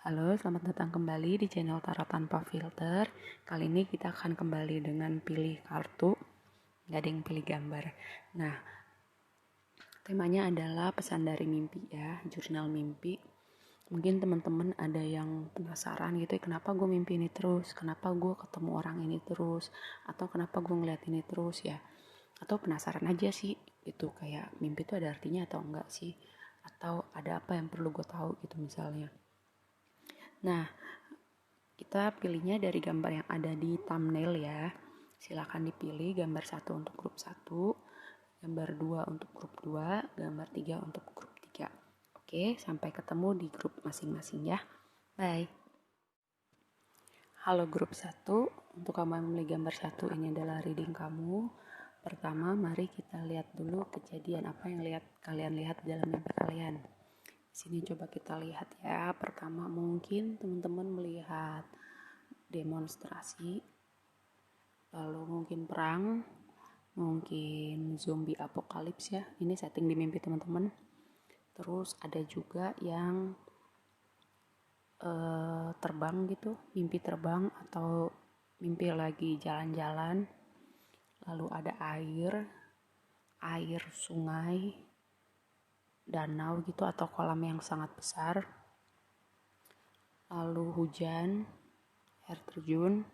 Halo, selamat datang kembali di channel Tarot Tanpa Filter. Kali ini kita akan kembali dengan pilih kartu, gak ada yang pilih gambar. Nah, temanya adalah pesan dari mimpi ya, jurnal mimpi. Mungkin teman-teman ada yang penasaran gitu ya, kenapa gue mimpi ini terus, kenapa gue ketemu orang ini terus, atau kenapa gue ngeliat ini terus ya. Atau penasaran aja sih, gitu kayak mimpi itu ada artinya atau enggak sih, atau ada apa yang perlu gue tahu gitu misalnya. Nah, kita pilihnya dari gambar yang ada di thumbnail ya. Silakan dipilih gambar 1 untuk grup 1, gambar 2 untuk grup 2, gambar 3 untuk grup 3. Oke, sampai ketemu di grup masing-masing ya. Bye. Halo grup 1, untuk kamu yang memilih gambar 1 ini adalah reading kamu. Pertama, mari kita lihat dulu kejadian apa yang kalian lihat dalam mimpi kalian. Sini coba kita lihat ya. Pertama, mungkin teman-teman melihat demonstrasi, lalu mungkin perang, mungkin zombie apokalips ya. Ini setting di mimpi teman-teman. Terus ada juga yang terbang gitu, mimpi terbang atau mimpi lagi jalan-jalan. Lalu ada air sungai, danau gitu atau kolam yang sangat besar. Lalu hujan, air terjun.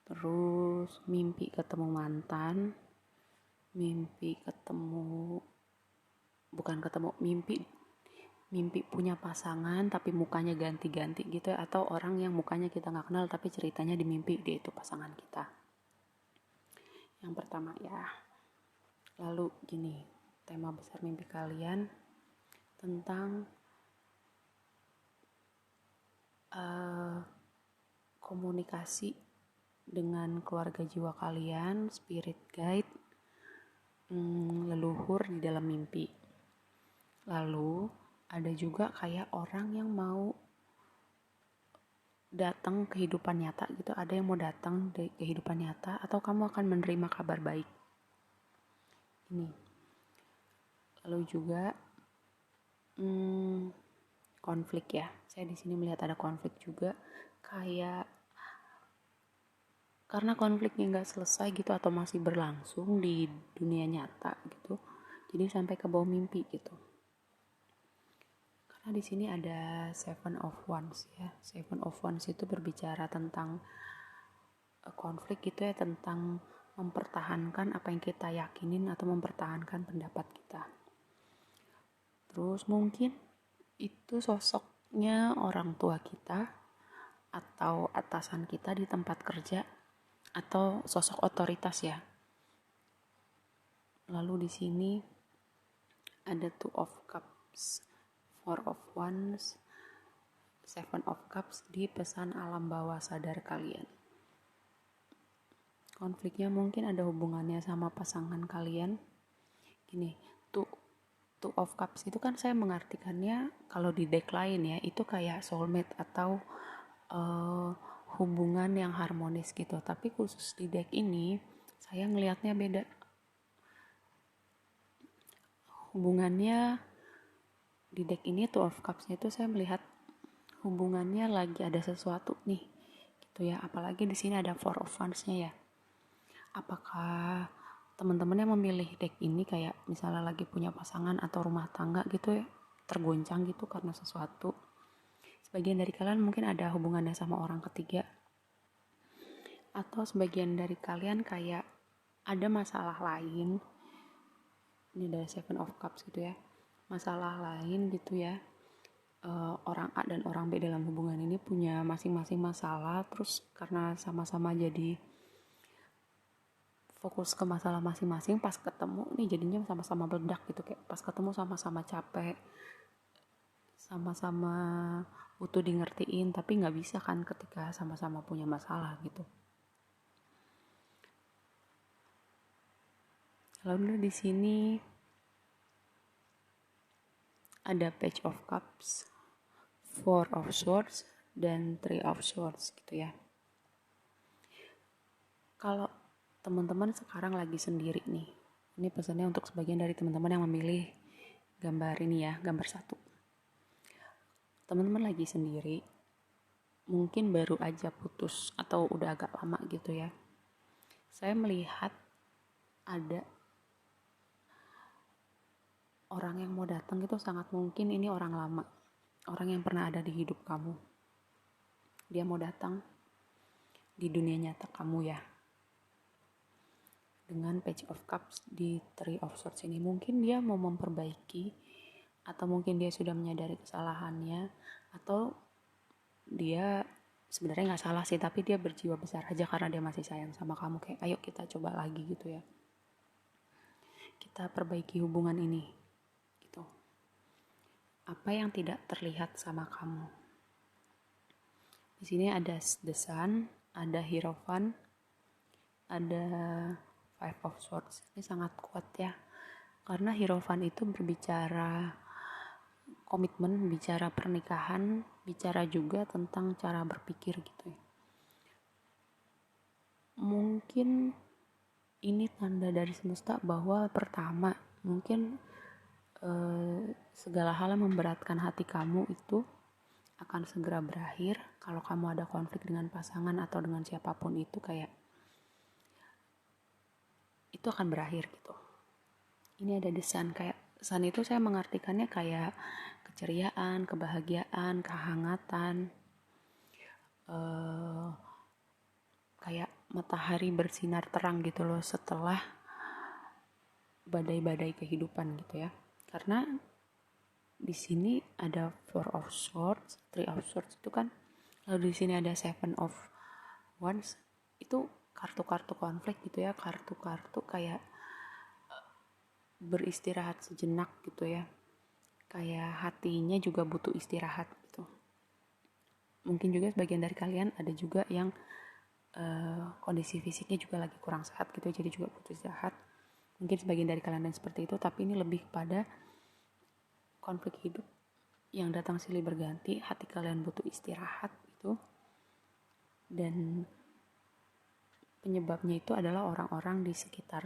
Terus mimpi ketemu mantan, mimpi punya pasangan tapi mukanya ganti-ganti gitu ya, atau orang yang mukanya kita nggak kenal tapi ceritanya di mimpi dia itu pasangan kita. Yang pertama ya. Lalu gini, tema besar mimpi kalian tentang komunikasi dengan keluarga jiwa kalian, spirit guide, leluhur di dalam mimpi. Lalu ada juga kayak orang yang mau datang kehidupan nyata gitu, ada yang mau datang di kehidupan nyata atau kamu akan menerima kabar baik. Ini. Lalu juga konflik ya. Saya di sini melihat ada konflik juga, kayak karena konfliknya nggak selesai gitu atau masih berlangsung di dunia nyata gitu, jadi sampai ke bawah mimpi gitu. Karena di sini ada Seven of Wands ya. Seven of Wands itu berbicara tentang konflik gitu ya, tentang mempertahankan apa yang kita yakinin atau mempertahankan pendapat kita. Terus mungkin itu sosoknya orang tua kita atau atasan kita di tempat kerja atau sosok otoritas ya. Lalu di sini ada Two of Cups, Four of Wands, Seven of Cups di pesan alam bawah sadar kalian. Konfliknya mungkin ada hubungannya sama pasangan kalian. Gini, Two of Cups itu kan saya mengartikannya kalau di deck lain ya, itu kayak soulmate atau hubungan yang harmonis gitu. Tapi khusus di deck ini saya ngelihatnya beda. Hubungannya di deck ini Two of Cups itu saya melihat hubungannya lagi ada sesuatu nih gitu ya. Apalagi di sini ada Four of Wands-nya ya. Apakah teman-teman yang memilih deck ini kayak misalnya lagi punya pasangan atau rumah tangga gitu ya, tergoncang gitu karena sesuatu. Sebagian dari kalian mungkin ada hubungannya sama orang ketiga, atau sebagian dari kalian kayak ada masalah lain. Ini ada Seven of Cups gitu ya, masalah lain gitu ya. Orang A dan orang B dalam hubungan ini punya masing-masing masalah, terus karena sama-sama jadi fokus ke masalah masing-masing, pas ketemu nih jadinya sama-sama meledak gitu, kayak pas ketemu sama-sama capek, sama-sama butuh di ngertiin, tapi nggak bisa kan ketika sama-sama punya masalah gitu. Lalu di sini ada Page of Cups, Four of Swords, dan Three of Swords gitu ya. Kalau teman-teman sekarang lagi sendiri nih, ini pesannya untuk sebagian dari teman-teman yang memilih gambar ini ya, gambar 1. teman-teman lagi sendiri, mungkin baru aja putus atau udah agak lama gitu ya. Saya melihat ada orang yang mau datang itu sangat mungkin ini orang lama, orang yang pernah ada di hidup kamu. Dia mau datang di dunia nyata kamu ya. Dengan Page of Cups di Three of Swords ini, mungkin dia mau memperbaiki, atau mungkin dia sudah menyadari kesalahannya, atau dia sebenarnya nggak salah sih, tapi dia berjiwa besar aja karena dia masih sayang sama kamu, kayak ayo kita coba lagi gitu ya, kita perbaiki hubungan ini gitu. Apa yang tidak terlihat sama kamu? Di sini ada The Sun, ada Hierophant, ada Five of Swords. Ini sangat kuat ya, karena Hierophant itu berbicara komitmen, bicara pernikahan, bicara juga tentang cara berpikir gitu ya. Mungkin ini tanda dari semesta bahwa pertama, mungkin segala hal yang memberatkan hati kamu itu akan segera berakhir. Kalau kamu ada konflik dengan pasangan atau dengan siapapun itu, kayak itu akan berakhir gitu. Ini ada The Sun, kayak Sun itu saya mengartikannya kayak keceriaan, kebahagiaan, kehangatan, kayak matahari bersinar terang gitu loh setelah badai-badai kehidupan gitu ya. Karena di sini ada Four of Swords, Three of Swords itu kan, lalu di sini ada Seven of Wands, itu kartu-kartu konflik gitu ya, kartu-kartu kayak beristirahat sejenak gitu ya, kayak hatinya juga butuh istirahat gitu. Mungkin juga sebagian dari kalian ada juga yang kondisi fisiknya juga lagi kurang sehat gitu, jadi juga butuh istirahat. Mungkin sebagian dari kalian yang seperti itu, tapi ini lebih pada konflik hidup yang datang silih berganti, hati kalian butuh istirahat gitu. Dan penyebabnya itu adalah orang-orang di sekitar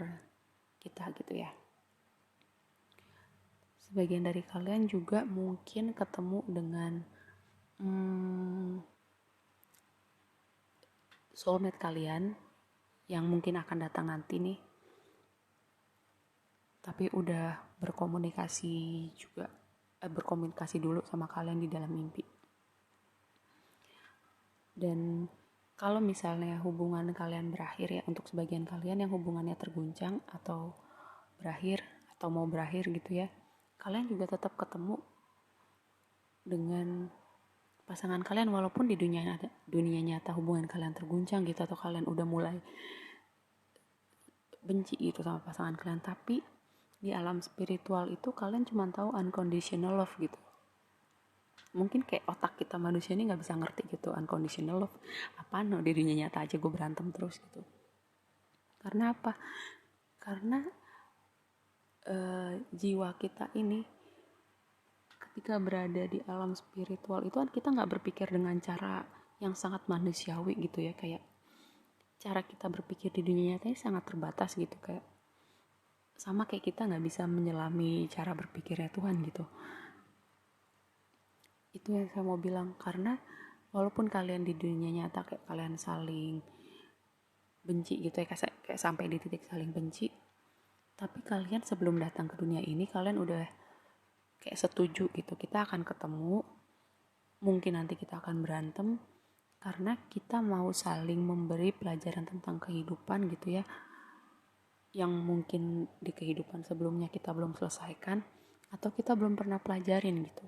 kita gitu ya. Sebagian dari kalian juga mungkin ketemu dengan soulmate kalian yang mungkin akan datang nanti nih, tapi udah berkomunikasi dulu sama kalian di dalam mimpi. Dan kalau misalnya hubungan kalian berakhir ya, untuk sebagian kalian yang hubungannya terguncang atau berakhir atau mau berakhir gitu ya, kalian juga tetap ketemu dengan pasangan kalian walaupun di dunia nyata hubungan kalian terguncang gitu, atau kalian udah mulai benci gitu sama pasangan kalian, tapi di alam spiritual itu kalian cuma tahu unconditional love gitu. Mungkin kayak otak kita manusia ini nggak bisa ngerti gitu unconditional love apaan, di dunia nyata aja gue berantem terus gitu. Karena apa? Karena jiwa kita ini ketika berada di alam spiritual itu kan kita nggak berpikir dengan cara yang sangat manusiawi gitu ya, kayak cara kita berpikir di dunia nyata ini sangat terbatas gitu, kayak sama kayak kita nggak bisa menyelami cara berpikirnya Tuhan gitu. Itu yang saya mau bilang, karena walaupun kalian di dunia nyata kayak kalian saling benci gitu ya, kayak sampai di titik saling benci, tapi kalian sebelum datang ke dunia ini kalian udah kayak setuju gitu, kita akan ketemu, mungkin nanti kita akan berantem, karena kita mau saling memberi pelajaran tentang kehidupan gitu ya, yang mungkin di kehidupan sebelumnya kita belum selesaikan atau kita belum pernah pelajarin gitu.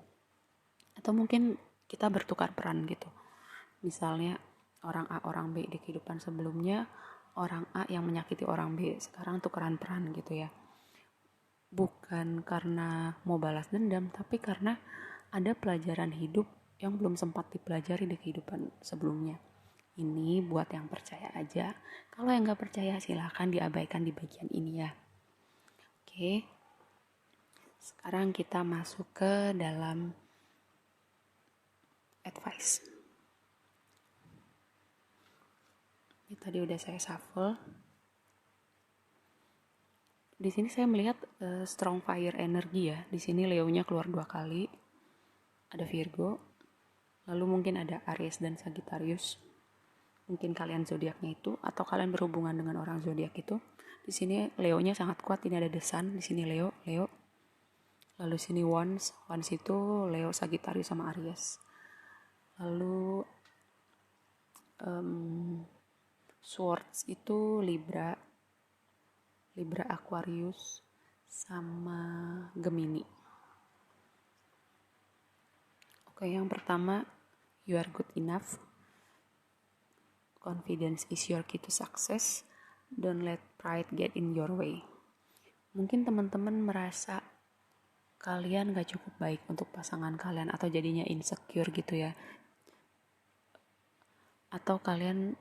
Atau mungkin kita bertukar peran gitu, misalnya orang A orang B di kehidupan sebelumnya, orang A yang menyakiti orang B, sekarang tukeran peran gitu ya. Bukan karena mau balas dendam, tapi karena ada pelajaran hidup yang belum sempat dipelajari di kehidupan sebelumnya. Ini buat yang percaya aja. Kalau yang gak percaya silahkan diabaikan di bagian ini ya. Oke. Sekarang kita masuk ke dalam advice. Ini tadi udah saya shuffle. Di sini saya melihat strong fire energy ya. Di sini Leo-nya keluar 2 kali. Ada Virgo. Lalu mungkin ada Aries dan Sagittarius. Mungkin kalian zodiaknya itu, atau kalian berhubungan dengan orang zodiak itu. Di sini Leo-nya sangat kuat. Ini ada The Sun, di sini Leo. Lalu sini Wands itu Leo, Sagittarius sama Aries. Lalu Swords itu Libra, Aquarius sama Gemini. Oke, yang pertama, you are good enough. Confidence is your key to success. Don't let pride get in your way. Mungkin teman-teman merasa kalian gak cukup baik untuk pasangan kalian, atau jadinya insecure gitu ya. Atau kalian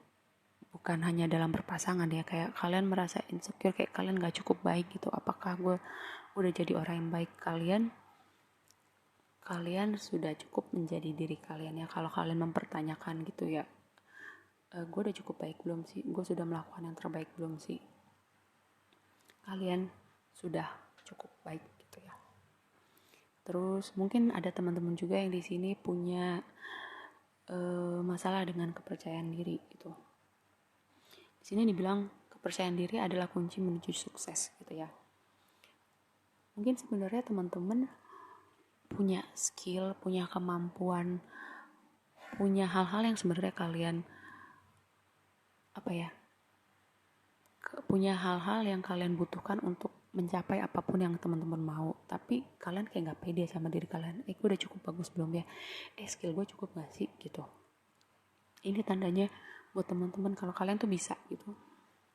bukan hanya dalam berpasangan ya, kayak kalian merasa insecure, kayak kalian gak cukup baik gitu. Apakah gue udah jadi orang yang baik? Kalian sudah cukup menjadi diri kalian ya. Kalau kalian mempertanyakan gitu ya, gue udah cukup baik belum sih? Gue sudah melakukan yang terbaik belum sih? Kalian sudah cukup baik gitu ya. Terus mungkin ada teman-teman juga yang di sini punya masalah dengan kepercayaan diri gitu. Di sini dibilang kepercayaan diri adalah kunci menuju sukses gitu ya. Mungkin sebenarnya teman-teman punya skill, punya kemampuan, punya hal-hal yang sebenarnya kalian punya hal-hal yang kalian butuhkan untuk mencapai apapun yang teman-teman mau, tapi kalian kayak gak pede sama diri kalian. Gue udah cukup bagus belum ya? Skill gue cukup gak sih gitu. Ini tandanya buat teman-teman kalau kalian tuh bisa gitu.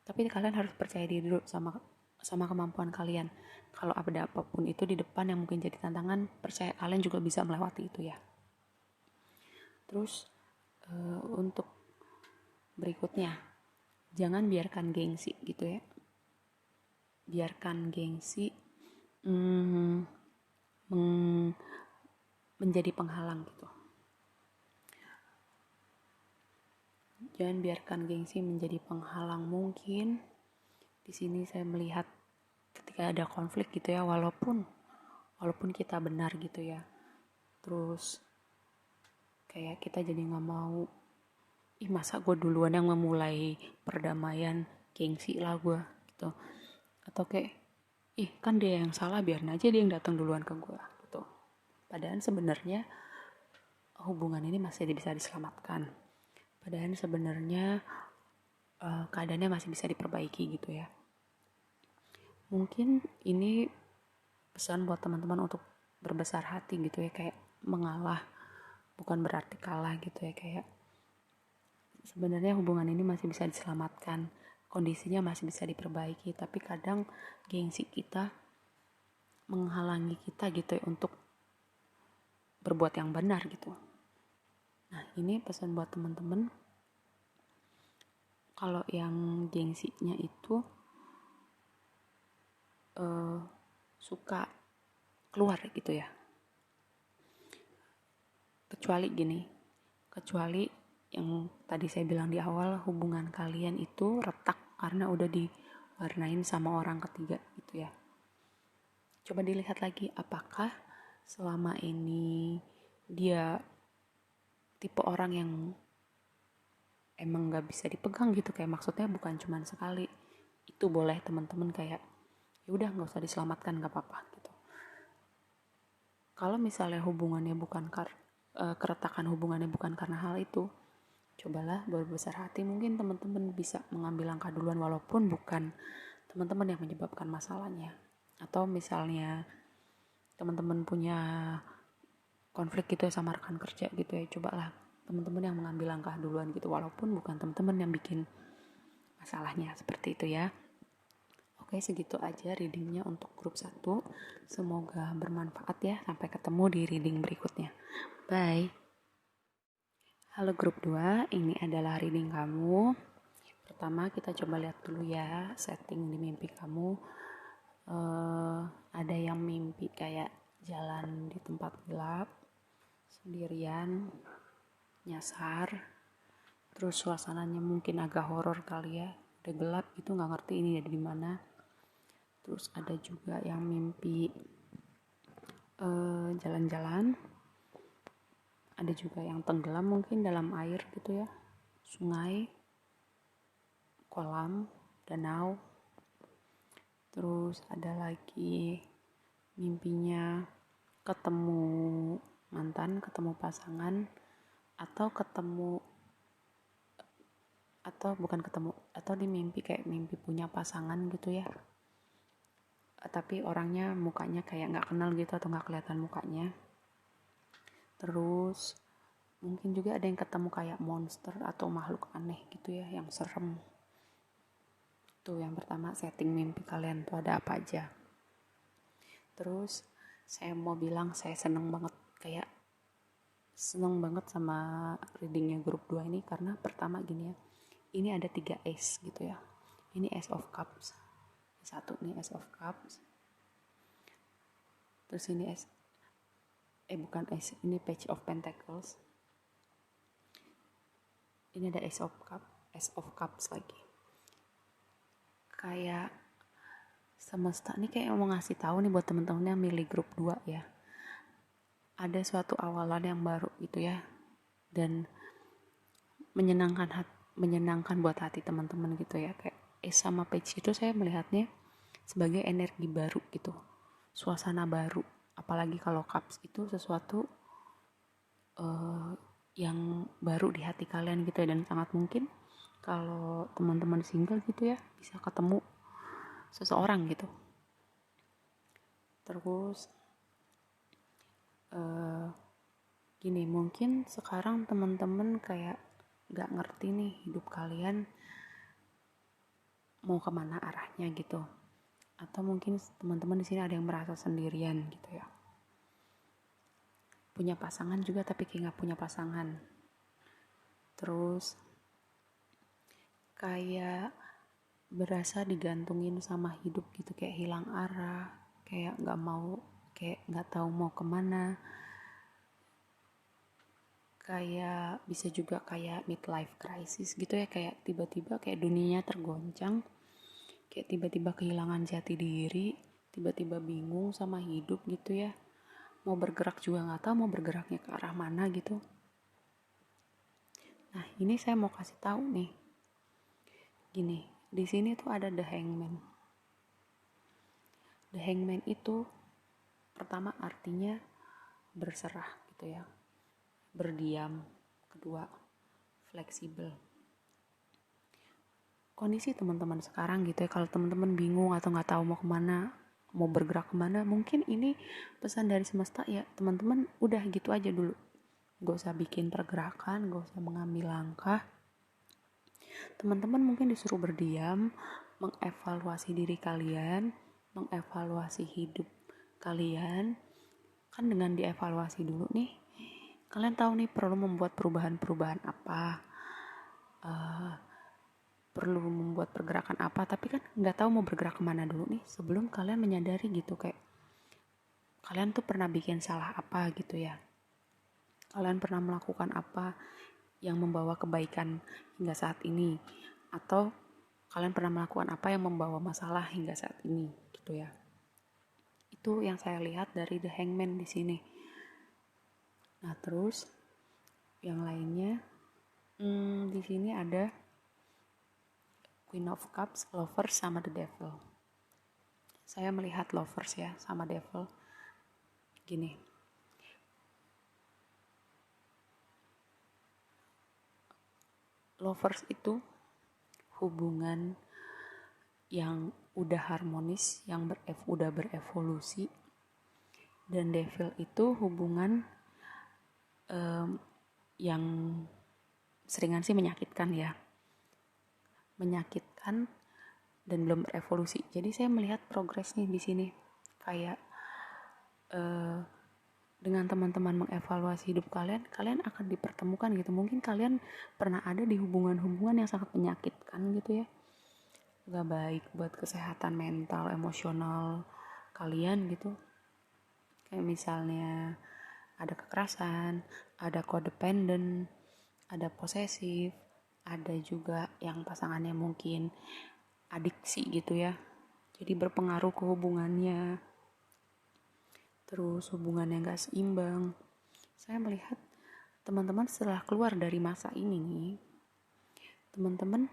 Tapi kalian harus percaya diri dulu sama kemampuan kalian. Kalau ada apapun itu di depan yang mungkin jadi tantangan, percaya kalian juga bisa melewati itu ya. Terus untuk berikutnya, jangan biarkan gengsi gitu ya. Biarkan gengsi menjadi penghalang gitu. Jangan biarkan gengsi menjadi penghalang. Mungkin di sini saya melihat ketika ada konflik gitu ya, walaupun kita benar gitu ya, terus kayak kita jadi nggak mau, masa gue duluan yang memulai perdamaian, gengsi lah gue gitu. Atau kayak kan dia yang salah, biarin aja dia yang datang duluan ke gue gitu. Padahal sebenarnya hubungan ini masih bisa diselamatkan. Padahal sebenarnya keadaannya masih bisa diperbaiki gitu ya. Mungkin ini pesan buat teman-teman untuk berbesar hati gitu ya, kayak mengalah bukan berarti kalah gitu ya, kayak sebenarnya hubungan ini masih bisa diselamatkan, kondisinya masih bisa diperbaiki, tapi kadang gengsi kita menghalangi kita gitu ya untuk berbuat yang benar gitu. Nah, ini pesan buat teman-teman, kalau yang gengsinya itu suka keluar gitu ya. Kecuali yang tadi saya bilang di awal, hubungan kalian itu retak karena udah diwarnain sama orang ketiga gitu ya. Coba dilihat lagi, apakah selama ini dia tipe orang yang emang gak bisa dipegang gitu, kayak maksudnya bukan cuma sekali. Itu boleh teman-teman kayak ya udah gak usah diselamatkan, gak apa-apa gitu. Kalau misalnya hubungannya keretakan hubungannya bukan karena hal itu, cobalah berbesar hati. Mungkin teman-teman bisa mengambil langkah duluan walaupun bukan teman-teman yang menyebabkan masalahnya. Atau misalnya teman-teman punya konflik gitu ya sama rekan kerja gitu ya, cobalah teman-teman yang mengambil langkah duluan gitu, walaupun bukan teman-teman yang bikin masalahnya, seperti itu ya. Oke, segitu aja readingnya untuk grup 1. Semoga bermanfaat ya. Sampai ketemu di reading berikutnya. Bye. Halo grup 2, ini adalah reading kamu. Pertama kita coba lihat dulu ya setting di mimpi kamu. Ada yang mimpi kayak jalan di tempat gelap, sendirian, nyasar. Terus suasananya mungkin agak horor kali ya. Udah gelap gitu, gak ngerti ini ada di mana. Terus ada juga yang mimpi jalan-jalan, ada juga yang tenggelam mungkin dalam air gitu ya, sungai, kolam, danau. Terus ada lagi mimpinya ketemu mantan, ketemu pasangan, atau di mimpi kayak mimpi punya pasangan gitu ya, tapi orangnya mukanya kayak nggak kenal gitu atau nggak kelihatan mukanya. Terus mungkin juga ada yang ketemu kayak monster atau makhluk aneh gitu ya, yang serem. Tuh yang pertama, setting mimpi kalian tuh ada apa aja. Terus saya mau bilang saya seneng banget sama readingnya grup 2 ini, karena pertama gini ya, ini ada 3 ace gitu ya. Ini Ace of Cups, satu nih Ace of Cups, terus ini bukan Ace, ini Page of Pentacles, ini ada Ace of Cups lagi. Kayak semesta nih kayak mau ngasih tahu nih buat temen-temen yang milih grup 2 ya, ada suatu awalan yang baru gitu ya, dan menyenangkan buat hati teman-teman gitu ya. Kayak sama Page itu saya melihatnya sebagai energi baru gitu, suasana baru. Apalagi kalau Cups itu sesuatu yang baru di hati kalian gitu ya, dan sangat mungkin kalau teman-teman single gitu ya bisa ketemu seseorang gitu. Terus gini, mungkin sekarang teman-teman kayak gak ngerti nih hidup kalian mau kemana arahnya gitu, atau mungkin teman-teman di sini ada yang merasa sendirian gitu ya, punya pasangan juga tapi kayak gak punya pasangan. Terus kayak berasa digantungin sama hidup gitu, kayak hilang arah, kayak gak tahu mau kemana. Kayak bisa juga kayak midlife crisis gitu ya, kayak tiba-tiba kayak dunianya tergoncang, kayak tiba-tiba kehilangan jati diri, tiba-tiba bingung sama hidup gitu ya, mau bergerak juga nggak tahu mau bergeraknya ke arah mana gitu. Nah ini saya mau kasih tahu nih, gini, di sini tuh ada The Hangman. The Hangman itu pertama artinya berserah gitu ya, berdiam. Kedua, fleksibel. Kondisi teman-teman sekarang gitu ya, kalau teman-teman bingung atau nggak tahu mau kemana, mau bergerak kemana, mungkin ini pesan dari semesta ya, teman-teman udah gitu aja dulu, gak usah bikin pergerakan, gak usah mengambil langkah. Teman-teman mungkin disuruh berdiam, mengevaluasi diri kalian, mengevaluasi hidup kalian. Kan dengan dievaluasi dulu nih, kalian tahu nih perlu membuat perubahan-perubahan apa, perlu membuat pergerakan apa, tapi kan nggak tahu mau bergerak kemana dulu nih sebelum kalian menyadari gitu, kayak kalian tuh pernah bikin salah apa gitu ya, kalian pernah melakukan apa yang membawa kebaikan hingga saat ini, atau kalian pernah melakukan apa yang membawa masalah hingga saat ini gitu ya. Itu yang saya lihat dari The Hangman di sini. Nah terus yang lainnya, di sini ada Queen of Cups, Lovers, sama The Devil. Saya melihat Lovers ya sama Devil. Gini, Lovers itu hubungan yang udah harmonis, yang udah berevolusi. Dan Devil itu hubungan yang seringan sih menyakitkan ya, menyakitkan dan belum berevolusi. Jadi saya melihat progres nih di sini, kayak dengan teman-teman mengevaluasi hidup kalian, kalian akan dipertemukan gitu. Mungkin kalian pernah ada di hubungan-hubungan yang sangat menyakitkan gitu ya, gak baik buat kesehatan mental, emosional kalian gitu. Kayak misalnya ada kekerasan, ada codependent, ada posesif, ada juga yang pasangannya mungkin adiksi gitu ya, jadi berpengaruh ke hubungannya. Terus hubungan yang gak seimbang. Saya melihat teman-teman setelah keluar dari masa ini nih, teman-teman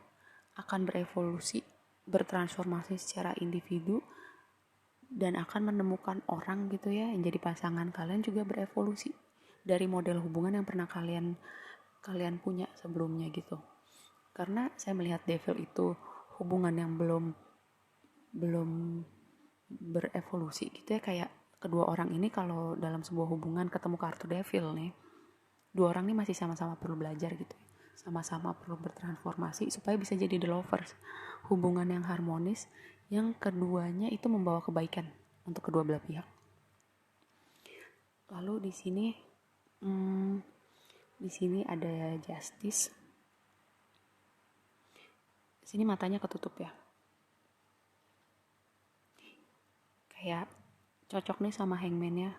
akan berevolusi, bertransformasi secara individu, dan akan menemukan orang gitu ya yang jadi pasangan kalian, juga berevolusi dari model hubungan yang pernah kalian punya sebelumnya gitu. Karena saya melihat devil itu hubungan yang belum berevolusi gitu ya, kayak kedua orang ini kalau dalam sebuah hubungan ketemu kartu devil nih, dua orang ini masih sama-sama perlu belajar gitu, sama-sama perlu bertransformasi supaya bisa jadi the lovers, hubungan yang harmonis, yang keduanya itu membawa kebaikan untuk kedua belah pihak. Lalu di sini ada justice. Di sini matanya ketutup ya. Kayak cocok nih sama hangman ya.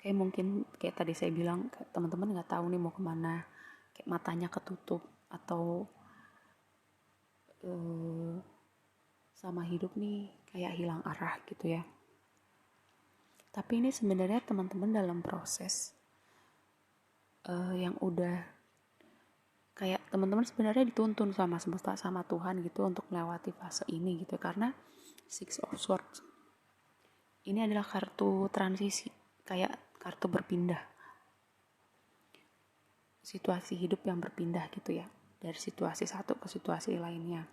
Kayak mungkin kayak tadi saya bilang, teman-teman nggak tahu nih mau kemana, kayak matanya ketutup atau sama hidup nih kayak hilang arah gitu ya. Tapi ini sebenarnya teman-teman dalam proses yang udah kayak teman-teman sebenarnya dituntun sama semesta, sama Tuhan gitu untuk melewati fase ini gitu. Karena Six of Swords ini adalah kartu transisi, kayak kartu berpindah, situasi hidup yang berpindah gitu ya, dari situasi satu ke situasi lainnya.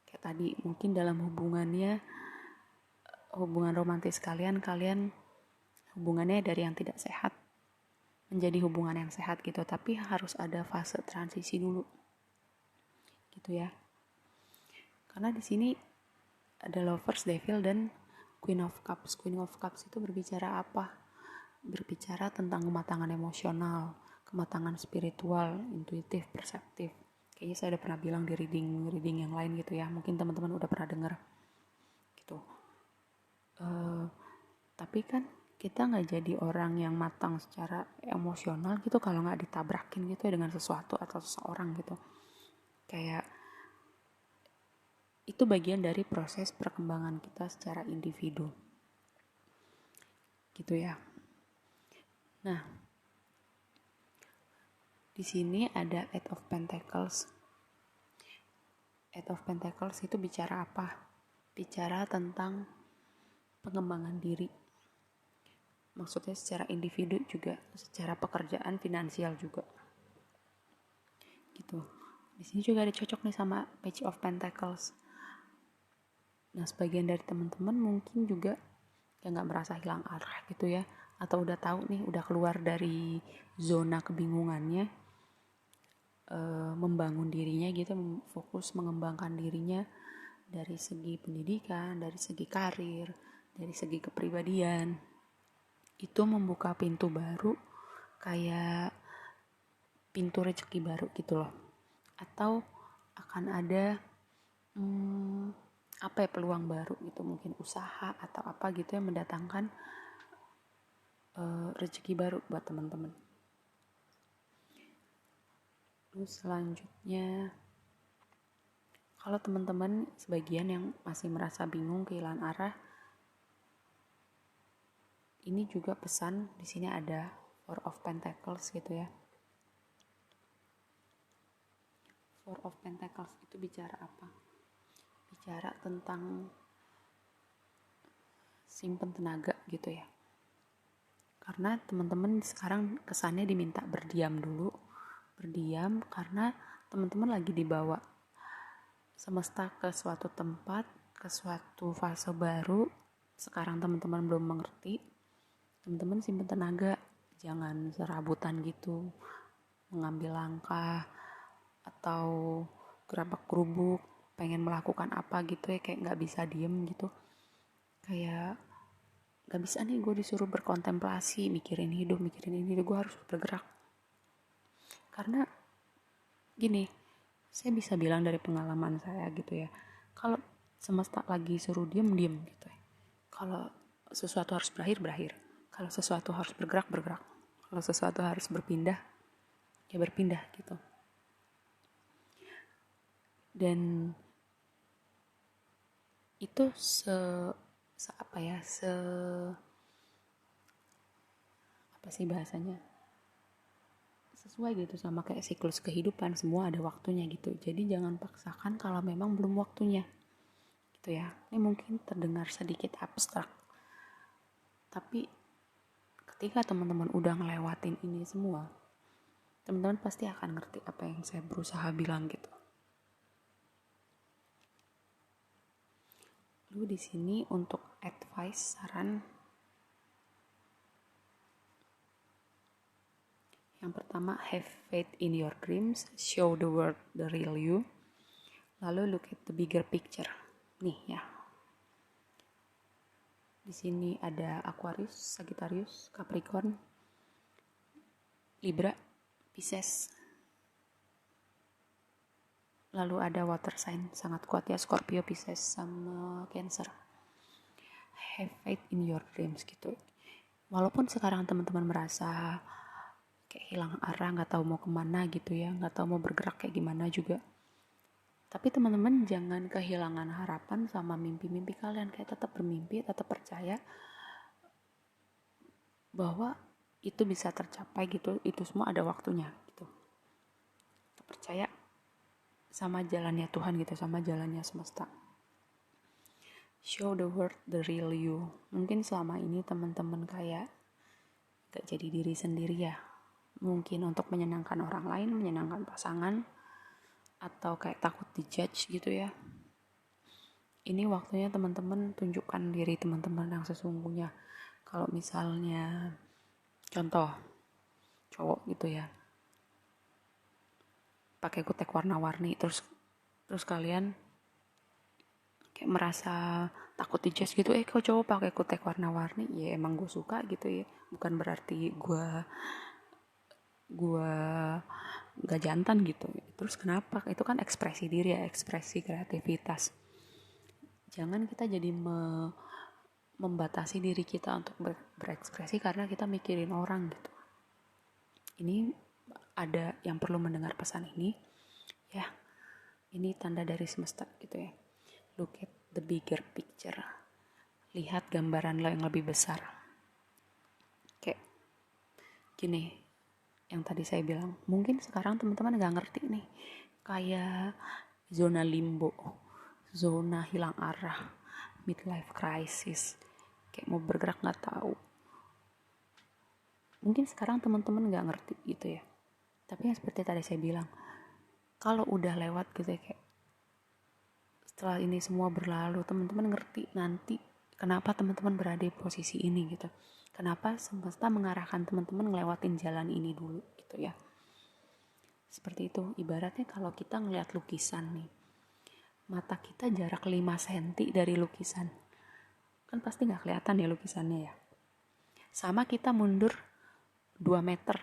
Kayak tadi mungkin dalam hubungan romantis kalian hubungannya dari yang tidak sehat menjadi hubungan yang sehat gitu, tapi harus ada fase transisi dulu gitu ya. Karena di sini ada lovers, devil, dan Queen of Cups. Queen of Cups itu berbicara apa? Berbicara tentang kematangan emosional, kematangan spiritual, intuitif, perseptif. Kayaknya saya udah pernah bilang di reading yang lain gitu ya. Mungkin teman-teman udah pernah dengar gitu. Tapi kan kita nggak jadi orang yang matang secara emosional gitu kalau nggak ditabrakin gitu ya dengan sesuatu atau seseorang gitu. Kayak itu bagian dari proses perkembangan kita secara individu gitu ya. Nah, di sini ada Eight of Pentacles. Eight of Pentacles itu bicara apa? Bicara tentang pengembangan diri. Maksudnya secara individu juga, secara pekerjaan, finansial juga. Gitu. Di sini juga ada cocok nih sama Page of Pentacles. Nah, sebagian dari teman-teman mungkin juga nggak merasa hilang arah gitu ya, atau udah tahu nih, udah keluar dari zona kebingungannya, membangun dirinya gitu, fokus mengembangkan dirinya dari segi pendidikan, dari segi karir, dari segi kepribadian. Itu membuka pintu baru, kayak pintu rezeki baru gitu loh. Atau akan ada peluang baru gitu, mungkin usaha atau apa gitu yang mendatangkan rezeki baru buat teman-teman. Terus selanjutnya, kalau teman-teman sebagian yang masih merasa bingung, kehilangan arah, ini juga pesan di sini ada Four of Pentacles gitu ya. Four of Pentacles itu bicara apa? Bicara tentang simpen tenaga gitu ya. Karena teman-teman sekarang kesannya diminta berdiam dulu. Berdiam karena teman-teman lagi dibawa semesta ke suatu tempat, ke suatu fase baru. Sekarang teman-teman belum mengerti. Teman-teman simpen tenaga, jangan serabutan gitu, mengambil langkah atau gerabak gerubuk, pengen melakukan apa gitu ya, kayak nggak bisa diem gitu. Kayak gak bisa nih gue disuruh berkontemplasi, mikirin hidup, mikirin ini, gue harus bergerak. Karena gini, saya bisa bilang dari pengalaman saya gitu ya, kalau semesta lagi suruh diem gitu ya. Kalau sesuatu harus berakhir, kalau sesuatu harus bergerak, kalau sesuatu harus berpindah, ya berpindah gitu. Dan itu apa sih bahasanya, sesuai gitu sama kayak siklus kehidupan, semua ada waktunya gitu. Jadi jangan paksakan kalau memang belum waktunya gitu ya. Ini mungkin terdengar sedikit abstrak, tapi ketika teman-teman udah ngelewatin ini semua, teman-teman pasti akan ngerti apa yang saya berusaha bilang gitu. Lalu di sini untuk advice, saran, yang pertama, have faith in your dreams, show the world the real you. Lalu look at the bigger picture. Nih ya. Di sini ada Aquarius, Sagittarius, Capricorn, Libra, Pisces. Lalu ada water sign, sangat kuat ya, Scorpio, Pisces, sama Cancer. Have faith in your dreams gitu. Walaupun sekarang teman-teman merasa kayak hilang arah, nggak tahu mau kemana gitu ya, nggak tahu mau bergerak kayak gimana juga, tapi teman-teman jangan kehilangan harapan sama mimpi-mimpi kalian. Kayak tetap bermimpi, tetap percaya bahwa itu bisa tercapai gitu, itu semua ada waktunya gitu. Tetap percaya sama jalannya Tuhan gitu, sama jalannya semesta. Show the world the real you. Mungkin selama ini teman-teman kayak gak jadi diri sendiri ya, mungkin untuk menyenangkan orang lain, menyenangkan pasangan, atau kayak takut dijudge gitu ya. Ini waktunya teman-teman tunjukkan diri teman-teman yang sesungguhnya. Kalau misalnya contoh cowok gitu ya, pakai kutek warna-warni, terus kalian kayak merasa takut dijudge gitu, kok cowok pakai kutek warna-warni? Ya emang gue suka gitu ya, bukan berarti gue gak jantan gitu. Terus kenapa? Itu kan ekspresi diri ya, ekspresi kreativitas. Jangan kita jadi membatasi diri kita untuk berekspresi karena kita mikirin orang gitu. Ini ada yang perlu mendengar pesan ini ya. Ini tanda dari semesta gitu ya. Look at the bigger picture. Lihat gambaran lo yang lebih besar. Kayak gini, yang tadi saya bilang, mungkin sekarang teman-teman gak ngerti nih, kayak zona limbo, zona hilang arah, midlife crisis, kayak mau bergerak gak tahu. Mungkin sekarang teman-teman gak ngerti gitu ya, tapi yang seperti tadi saya bilang, kalau udah lewat gitu ya, kayak setelah ini semua berlalu, teman-teman ngerti nanti kenapa teman-teman berada di posisi ini gitu, kenapa semesta mengarahkan teman-teman ngelewatin jalan ini dulu gitu ya. Seperti itu, ibaratnya kalau kita ngeliat lukisan nih, mata kita jarak 5 cm dari lukisan, kan pasti gak kelihatan ya lukisannya ya. Sama kita mundur 2 meter,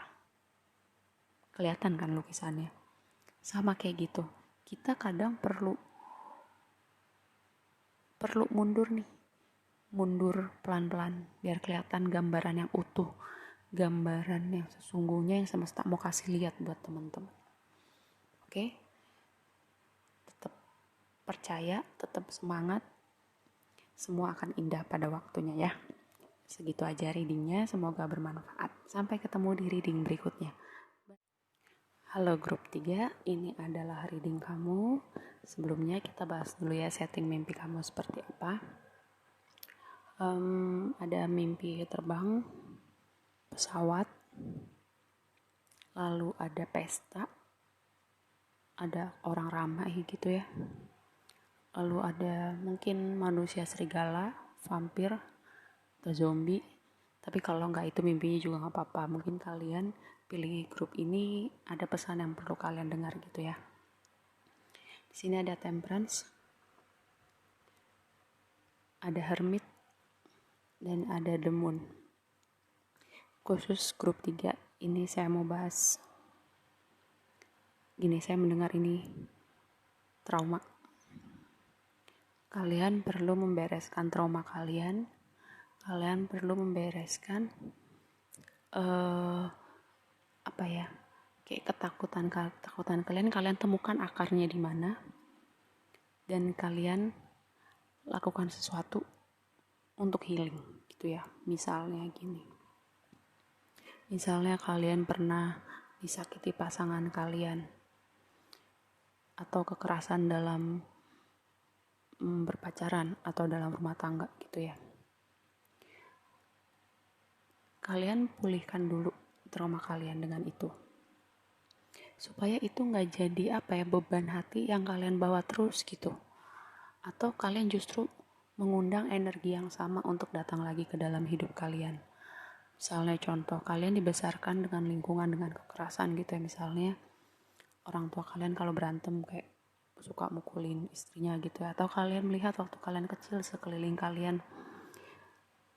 kelihatan kan lukisannya. Sama kayak gitu, kita kadang perlu mundur pelan-pelan biar kelihatan gambaran yang utuh, gambaran yang sesungguhnya yang semesta mau kasih lihat buat teman-teman. Oke? Tetap percaya, tetap semangat, semua akan indah pada waktunya ya. Segitu aja readingnya, semoga bermanfaat. Sampai ketemu di reading berikutnya. Halo grup 3, ini adalah reading kamu. Sebelumnya kita bahas dulu ya setting mimpi kamu seperti apa. Ada mimpi terbang, pesawat, lalu ada pesta, ada orang ramai gitu ya. Lalu ada mungkin manusia serigala, vampir, atau zombie. Tapi kalau nggak itu mimpinya juga nggak apa-apa. Mungkin kalian pilih grup ini, ada pesan yang perlu kalian dengar gitu ya. Di sini ada Temperance, ada Hermit, dan ada The Moon. Khusus grup 3 ini saya mau bahas gini, saya mendengar ini trauma. Kalian perlu membereskan trauma kalian. Kalian perlu membereskan kayak ketakutan kalian temukan akarnya di mana, dan kalian lakukan sesuatu untuk healing gitu ya. Misalnya gini, misalnya kalian pernah disakiti pasangan kalian, atau kekerasan dalam berpacaran atau dalam rumah tangga gitu ya. Kalian pulihkan dulu trauma kalian dengan itu, supaya itu nggak jadi beban hati yang kalian bawa terus gitu. Atau kalian justru mengundang energi yang sama untuk datang lagi ke dalam hidup kalian. Misalnya contoh, kalian dibesarkan dengan lingkungan dengan kekerasan gitu ya, misalnya orang tua kalian kalau berantem kayak suka mukulin istrinya gitu ya. Atau kalian melihat waktu kalian kecil sekeliling kalian,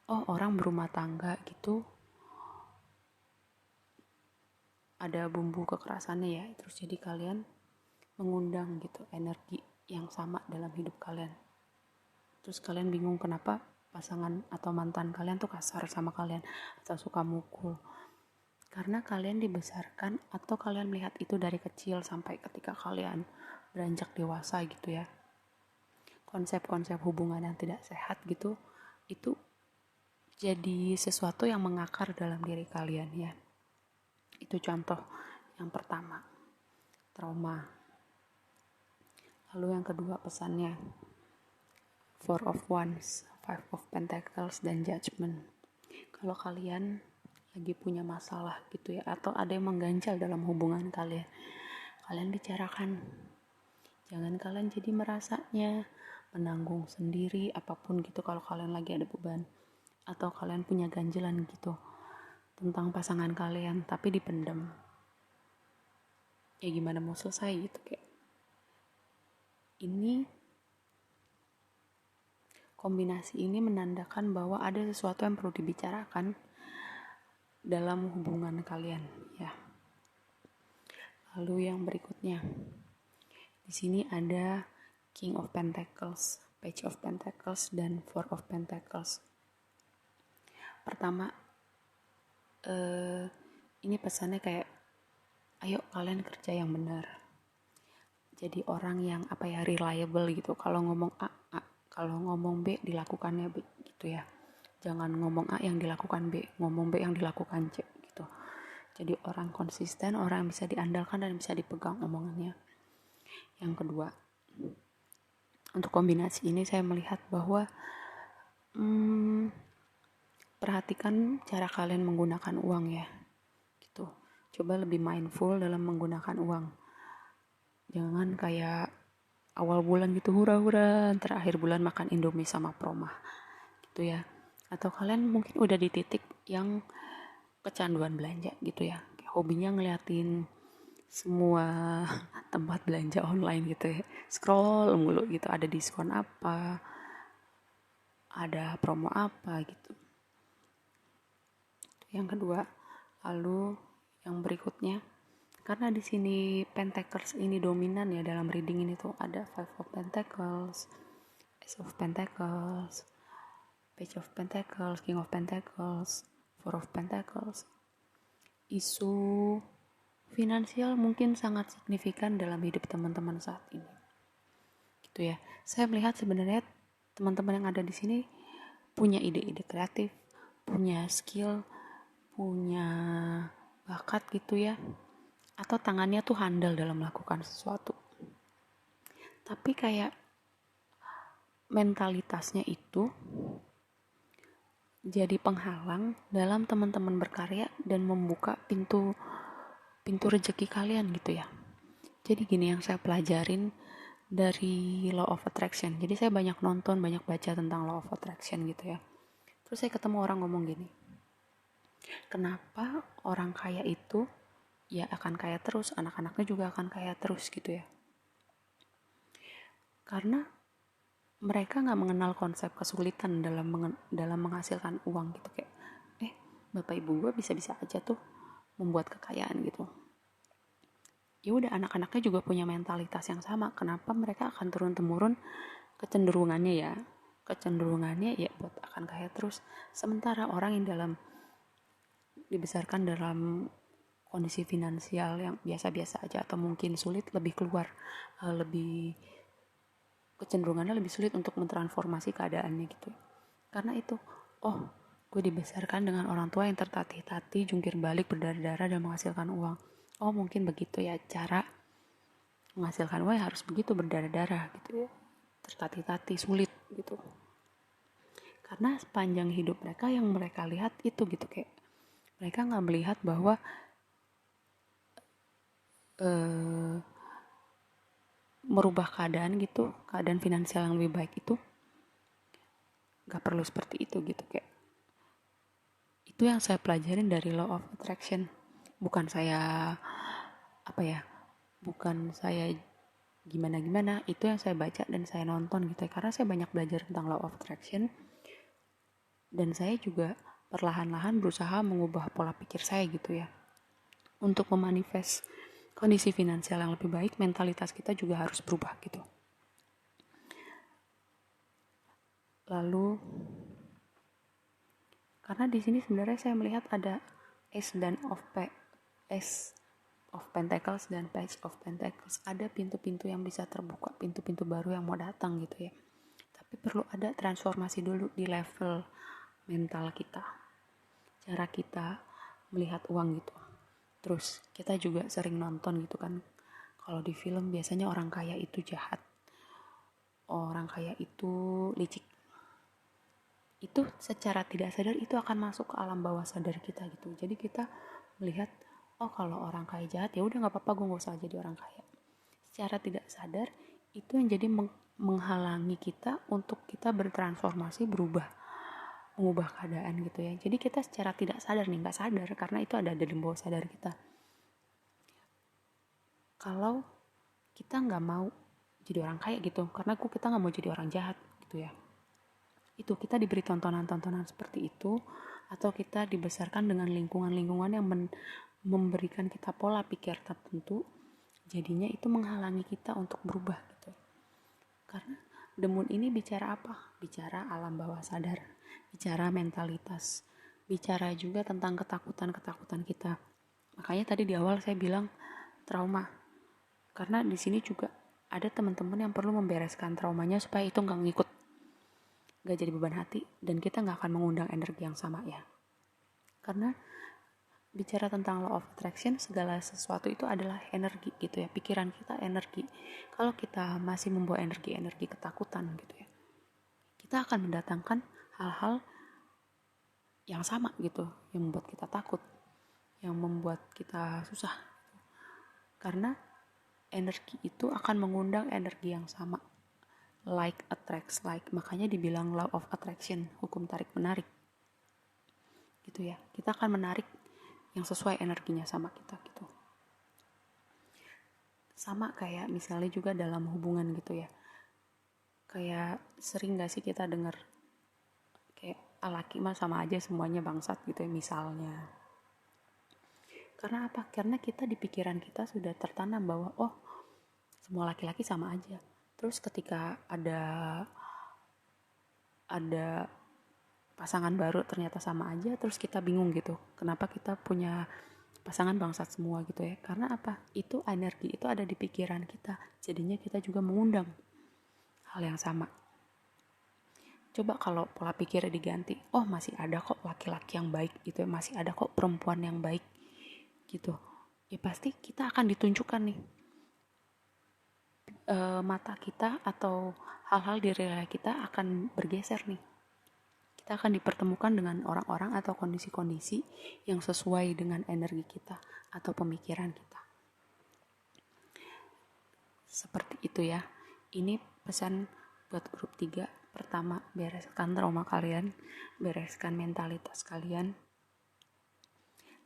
orang berumah tangga gitu ada bumbu kekerasannya ya, terus jadi kalian mengundang gitu energi yang sama dalam hidup kalian. Terus kalian bingung kenapa pasangan atau mantan kalian tuh kasar sama kalian atau suka mukul. Karena kalian dibesarkan atau kalian melihat itu dari kecil sampai ketika kalian beranjak dewasa gitu ya. Konsep-konsep hubungan yang tidak sehat gitu, itu jadi sesuatu yang mengakar dalam diri kalian ya. Itu contoh yang pertama, trauma. Lalu yang kedua pesannya, Four of Wands, Five of Pentacles, dan Judgment. Kalau kalian lagi punya masalah gitu ya, atau ada yang mengganjal dalam hubungan kalian, kalian bicarakan. Jangan kalian jadi merasanya menanggung sendiri apapun gitu kalau kalian lagi ada beban, atau kalian punya ganjalan gitu tentang pasangan kalian tapi dipendam. Ya gimana mau selesai gitu, kayak ini kombinasi ini menandakan bahwa ada sesuatu yang perlu dibicarakan dalam hubungan kalian ya. Lalu yang berikutnya, di sini ada King of Pentacles, Page of Pentacles, dan Four of Pentacles. Pertama, ini pesannya kayak, ayo kalian kerja yang benar. Jadi orang yang reliable gitu. Kalau ngomong A, kalau ngomong B dilakukannya B gitu ya. Jangan ngomong A yang dilakukan B, ngomong B yang dilakukan C gitu. Jadi orang konsisten, orang yang bisa diandalkan dan bisa dipegang omongannya. Yang kedua, untuk kombinasi ini saya melihat bahwa perhatikan cara kalian menggunakan uang ya gitu. Coba lebih mindful dalam menggunakan uang. Jangan kayak awal bulan gitu hura-hura, terakhir bulan makan Indomie sama Proma gitu ya. Atau kalian mungkin udah di titik yang kecanduan belanja gitu ya, kayak hobinya ngeliatin semua tempat belanja online gitu ya, scroll mulu gitu, ada diskon apa, ada promo apa gitu. Yang kedua, lalu yang berikutnya, karena di sini Pentacles ini dominan ya dalam reading ini tuh, ada Five of Pentacles, Ace of Pentacles, Page of Pentacles, King of Pentacles, Four of Pentacles. Isu finansial mungkin sangat signifikan dalam hidup teman-teman saat ini. Gitu ya. Saya melihat sebenarnya teman-teman yang ada di sini punya ide-ide kreatif, punya skill, punya bakat gitu ya. Atau tangannya tuh handal dalam melakukan sesuatu. Tapi kayak mentalitasnya itu jadi penghalang dalam teman-teman berkarya dan membuka pintu rezeki kalian gitu ya. Jadi gini yang saya pelajarin dari Law of Attraction. Jadi saya banyak nonton, banyak baca tentang Law of Attraction gitu ya. Terus saya ketemu orang ngomong gini, kenapa orang kaya itu ya akan kaya terus, anak-anaknya juga akan kaya terus gitu ya. Karena mereka gak mengenal konsep kesulitan dalam menghasilkan uang gitu, kayak bapak ibu gue bisa-bisa aja tuh membuat kekayaan gitu. Ya udah, anak-anaknya juga punya mentalitas yang sama. Kenapa mereka akan turun-temurun kecenderungannya ya buat akan kaya terus. Sementara orang yang dibesarkan dalam kondisi finansial yang biasa-biasa aja atau mungkin sulit, lebih keluar, lebih kecenderungannya lebih sulit untuk mentransformasi keadaannya gitu. Karena itu, gue dibesarkan dengan orang tua yang tertatih-tatih, jungkir balik, berdarah-darah dan menghasilkan uang. oh mungkin begitu ya cara menghasilkan uang harus begitu berdarah-darah gitu ya, tertatih-tatih, sulit gitu. Karena sepanjang hidup mereka yang mereka lihat itu gitu, kayak mereka nggak melihat bahwa merubah keadaan gitu, keadaan finansial yang lebih baik itu nggak perlu seperti itu gitu. Kayak itu yang saya pelajarin dari law of attraction. Bukan saya apa ya, bukan saya gimana-gimana, itu yang saya baca dan saya nonton gitu ya, karena saya banyak belajar tentang law of attraction dan saya juga perlahan-lahan berusaha mengubah pola pikir saya gitu ya. Untuk memanifest kondisi finansial yang lebih baik, mentalitas kita juga harus berubah gitu. Lalu karena di sini sebenarnya saya melihat ada Ace of Pentacles dan Page of Pentacles. Ada pintu-pintu yang bisa terbuka, pintu-pintu baru yang mau datang gitu ya. Tapi perlu ada transformasi dulu di level mental kita, cara kita melihat uang gitu. Terus kita juga sering nonton gitu kan, kalau di film biasanya orang kaya itu jahat, orang kaya itu licik. Itu secara tidak sadar itu akan masuk ke alam bawah sadar kita gitu. Jadi kita melihat, oh kalau orang kaya jahat ya udah nggak apa-apa, gue nggak usah jadi orang kaya. Secara tidak sadar itu yang jadi menghalangi kita untuk kita bertransformasi, mengubah keadaan gitu ya. Jadi kita secara tidak sadar nih, nggak sadar karena itu ada dalam bawah sadar kita. Kalau kita nggak mau jadi orang kaya gitu, karena kita nggak mau jadi orang jahat gitu ya. Itu kita diberi tontonan-tontonan seperti itu, atau kita dibesarkan dengan lingkungan-lingkungan yang memberikan kita pola pikir tertentu, jadinya itu menghalangi kita untuk berubah gitu. Karena The Moon ini bicara apa? Bicara alam bawah sadar, bicara mentalitas, bicara juga tentang ketakutan-ketakutan kita. Makanya tadi di awal saya bilang trauma, karena di sini juga ada teman-teman yang perlu membereskan traumanya supaya itu nggak ngikut, nggak jadi beban hati, dan kita nggak akan mengundang energi yang sama ya. Karena bicara tentang law of attraction, segala sesuatu itu adalah energi gitu ya. Pikiran kita energi. Kalau kita masih membawa energi ketakutan gitu ya, kita akan mendatangkan hal-hal yang sama gitu, yang membuat kita takut, yang membuat kita susah. Karena energi itu akan mengundang energi yang sama. Like attracts like. Makanya dibilang law of attraction, hukum tarik menarik. Gitu ya. Kita akan menarik yang sesuai energinya sama kita gitu. Sama kayak misalnya juga dalam hubungan gitu ya. Kayak sering gak sih kita dengar kayak laki mah sama aja semuanya bangsat gitu ya misalnya. Karena apa? Karena kita di pikiran kita sudah tertanam bahwa oh semua laki-laki sama aja. Terus ketika ada pasangan baru ternyata sama aja, terus kita bingung gitu. Kenapa kita punya pasangan bangsat semua gitu ya? Karena apa? Itu energi itu ada di pikiran kita. Jadinya kita juga mengundang hal yang sama. Coba kalau pola pikirnya diganti, oh masih ada kok laki-laki yang baik gitu ya, masih ada kok perempuan yang baik gitu. Ya pasti kita akan ditunjukkan nih mata kita atau hal-hal di realita kita akan bergeser nih. Kita akan dipertemukan dengan orang-orang atau kondisi-kondisi yang sesuai dengan energi kita atau pemikiran kita. Seperti itu ya. Ini pesan buat grup 3. Pertama, bereskan trauma kalian, bereskan mentalitas kalian.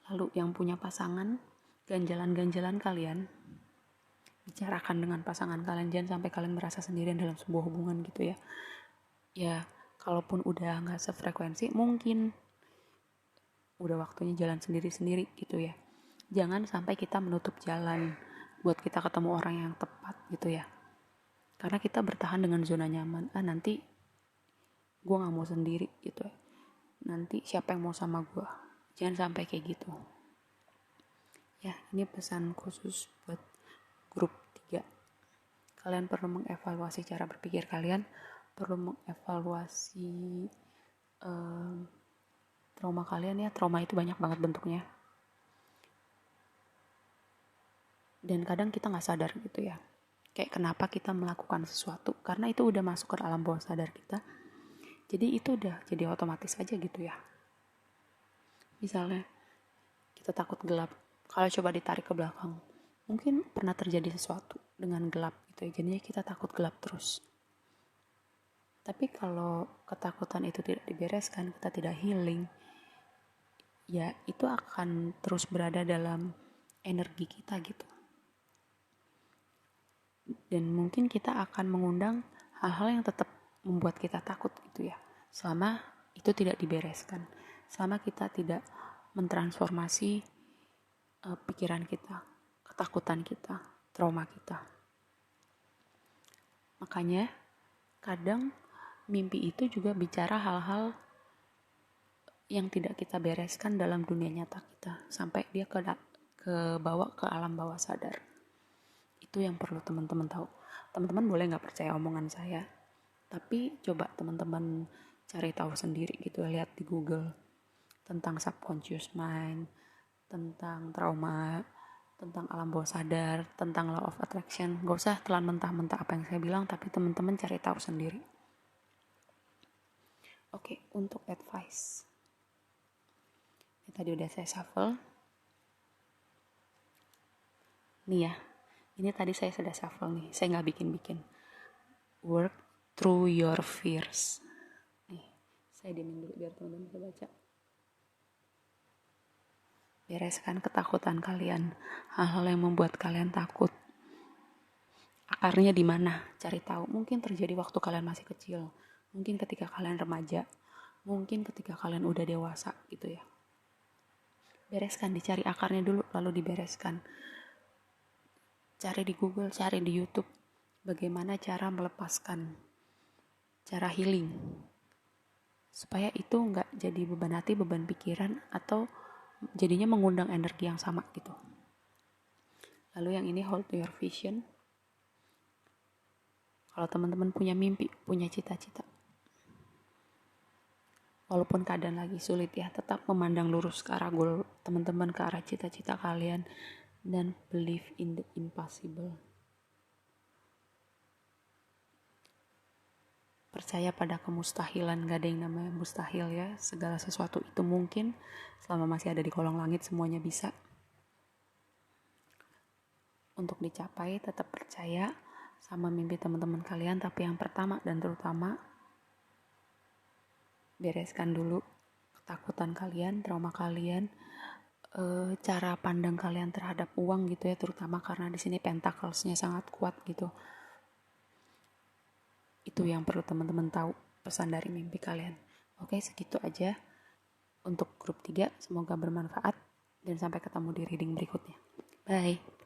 Lalu yang punya pasangan, ganjalan-ganjalan kalian, bicarakan dengan pasangan kalian, jangan sampai kalian merasa sendirian dalam sebuah hubungan gitu ya. Ya, kalaupun udah gak sefrekuensi, mungkin udah waktunya jalan sendiri-sendiri gitu ya. Jangan sampai kita menutup jalan buat kita ketemu orang yang tepat gitu ya. Karena kita bertahan dengan zona nyaman. Nanti gue gak mau sendiri gitu ya. Nanti siapa yang mau sama gue. Jangan sampai kayak gitu. Ya, ini pesan khusus buat grup 3. Kalian perlu mengevaluasi cara berpikir kalian, perlu mengevaluasi trauma kalian ya. Trauma itu banyak banget bentuknya. Dan kadang kita nggak sadar gitu ya, kayak kenapa kita melakukan sesuatu, karena itu udah masuk ke alam bawah sadar kita, jadi itu udah jadi otomatis aja gitu ya. Misalnya kita takut gelap, kalau coba ditarik ke belakang, mungkin pernah terjadi sesuatu dengan gelap gitu ya, jadinya kita takut gelap terus. Tapi kalau ketakutan itu tidak dibereskan, kita tidak healing, ya itu akan terus berada dalam energi kita gitu. Dan mungkin kita akan mengundang hal-hal yang tetap membuat kita takut gitu ya, selama itu tidak dibereskan, selama kita tidak mentransformasi pikiran kita, ketakutan kita, trauma kita. Makanya kadang mimpi itu juga bicara hal-hal yang tidak kita bereskan dalam dunia nyata kita, sampai dia ke bawa ke alam bawah sadar. Itu yang perlu teman-teman tahu. Teman-teman boleh nggak percaya omongan saya, tapi coba teman-teman cari tahu sendiri gitu, lihat di Google tentang subconscious mind, tentang trauma, tentang alam bawah sadar, tentang law of attraction. Gak usah telan mentah-mentah apa yang saya bilang, tapi teman-teman cari tahu sendiri. Oke, untuk advice, ini tadi udah saya shuffle nih ya, ini tadi saya sudah shuffle nih, saya nggak bikin-bikin. Work through your fears. Nih, saya diemin dulu biar teman-teman bisa baca. Bereskan ketakutan kalian, hal-hal yang membuat kalian takut. Akarnya di mana? Cari tahu. Mungkin terjadi waktu kalian masih kecil, mungkin ketika kalian remaja, mungkin ketika kalian udah dewasa gitu ya. Bereskan, dicari akarnya dulu, lalu dibereskan. Cari di Google, cari di YouTube, bagaimana cara melepaskan, cara healing, supaya itu nggak jadi beban hati, beban pikiran, atau jadinya mengundang energi yang sama gitu. Lalu yang ini, hold your vision. Kalau teman-teman punya mimpi, punya cita-cita, walaupun keadaan lagi sulit ya, tetap memandang lurus ke arah goal teman-teman, ke arah cita-cita kalian, dan believe in the impossible. Percaya pada kemustahilan, gak ada yang namanya mustahil ya, segala sesuatu itu mungkin, selama masih ada di kolong langit semuanya bisa. Untuk dicapai, tetap percaya sama mimpi teman-teman kalian, tapi yang pertama dan terutama, bereskan dulu ketakutan kalian, trauma kalian, cara pandang kalian terhadap uang gitu ya, terutama karena di sini pentacles-nya sangat kuat gitu. Itu yang perlu teman-teman tahu, pesan dari mimpi kalian. Oke, segitu aja untuk grup 3. Semoga bermanfaat dan sampai ketemu di reading berikutnya. Bye.